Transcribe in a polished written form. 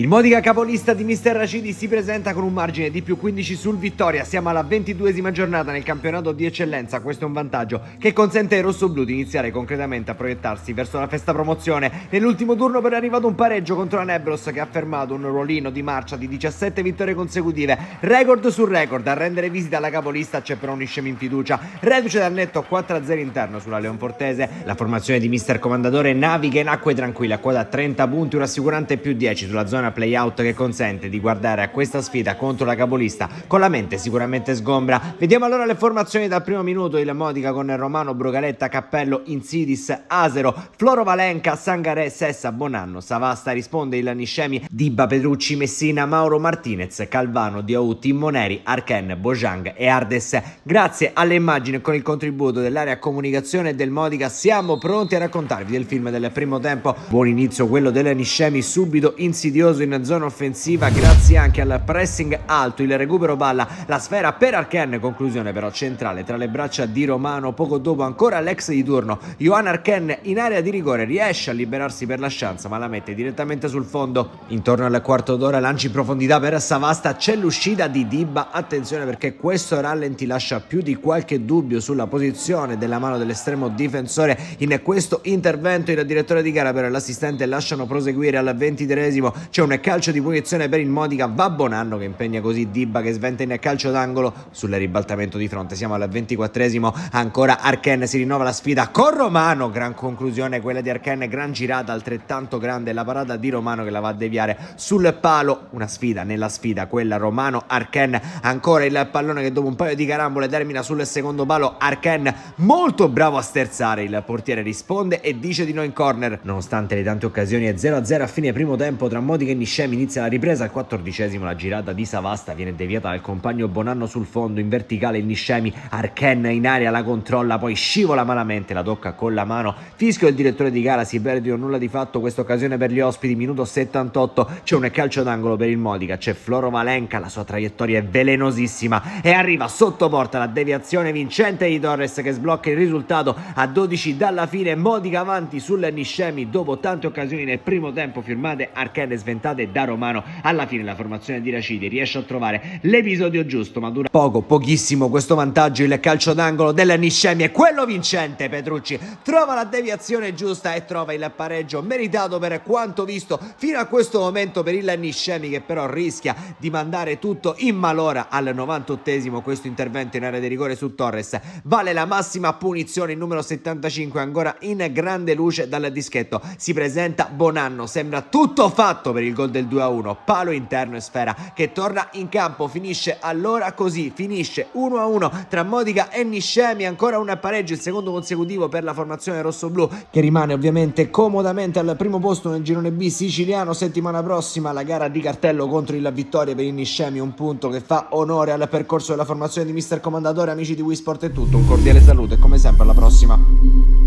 Il Modica capolista di Mister Racidi si presenta con un margine di più 15 sul Vittoria. Siamo alla 22esima giornata nel campionato di eccellenza. Questo è un vantaggio che consente ai rossoblù di iniziare concretamente a proiettarsi verso la festa promozione. Nell'ultimo turno però è arrivato un pareggio contro la Nebros che ha fermato un ruolino di marcia di 17 vittorie consecutive, record su record. A rendere visita alla capolista c'è però un Niscemi in fiducia, reduce dal netto 4-0 interno sulla Leonfortese. La formazione di Mister Comandatore naviga in acque tranquille a quota 30 punti, un rassicurante più 10 sulla zona play-out che consente di guardare a questa sfida contro la capolista con la mente sicuramente sgombra. Vediamo allora le formazioni dal primo minuto. Il Modica con Romano, Brugaletta, Cappello, Insidis, Asero, Floro Valenca, Sangaré, Sessa, Bonanno, Savasta. Risponde il Niscemi, Dibba, Petrucci, Messina, Mauro Martinez, Calvano, Diaou, Timmoneri, Arken, Bojang e Ardes. Grazie alle immagini e con il contributo dell'area comunicazione del Modica siamo pronti a raccontarvi del film del primo tempo. Buon inizio quello del Niscemi, subito insidioso in zona offensiva grazie anche al pressing alto, il recupero palla, la sfera per Arken, conclusione però centrale tra le braccia di Romano. Poco dopo ancora l'ex di turno Johan Arken in area di rigore riesce a liberarsi per la chance ma la mette direttamente sul fondo. Intorno al quarto d'ora lanci in profondità per Savasta, c'è l'uscita di Dibba, attenzione perché questo rallenti lascia più di qualche dubbio sulla posizione della mano dell'estremo difensore in questo intervento. Il direttore di gara però e l'assistente lasciano proseguire. Al 23esimo c'è un calcio di punizione per il Modica, va Bonanno che impegna così Dibba che sventa in calcio d'angolo sul ribaltamento di fronte. Siamo al 24esimo, ancora Arken si rinnova la sfida con Romano, gran conclusione quella di Arken, gran girata altrettanto grande la parata di Romano che la va a deviare sul palo. Una sfida nella sfida quella Romano-Arken, ancora il pallone che dopo un paio di carambole termina sul secondo palo. Arken molto bravo a sterzare, il portiere risponde e dice di no in corner. Nonostante le tante occasioni è 0-0 a fine primo tempo tra Modica e Niscemi. Inizia la ripresa al 14esimo, la girata di Savasta viene deviata dal compagno Bonanno sul fondo, in verticale il Niscemi, Arken in aria la controlla, poi scivola malamente, la tocca con la mano, fischio del direttore di gara, si perde un nulla di fatto questa occasione per gli ospiti. Minuto 78, c'è un calcio d'angolo per il Modica, c'è Floro Valenca, la sua traiettoria è velenosissima e arriva sotto porta la deviazione vincente di Torres che sblocca il risultato a 12 dalla fine. Modica avanti sul Niscemi dopo tante occasioni nel primo tempo firmate Arken sventate da Romano. Alla fine la formazione di Racidi riesce a trovare l'episodio giusto ma dura pochissimo questo vantaggio. Il calcio d'angolo del Niscemi è quello vincente, Petrucci trova la deviazione giusta e trova il pareggio meritato per quanto visto fino a questo momento per il Niscemi che però rischia di mandare tutto in malora al 98esimo. Questo intervento in area di rigore su Torres vale la massima punizione. Il numero 75 ancora in grande luce dal dischetto, si presenta Bonanno, sembra tutto fatto per il gol del 2-1, palo interno e sfera che torna in campo. Finisce allora così, finisce 1-1 tra Modica e Niscemi, ancora un pareggio, il secondo consecutivo per la formazione rossoblù che rimane ovviamente comodamente al primo posto nel girone B siciliano. Settimana prossima la gara di cartello contro il Vittoria per il Niscemi, un punto che fa onore al percorso della formazione di Mister Comandatore. Amici di Wisport è tutto, un cordiale saluto e come sempre alla prossima.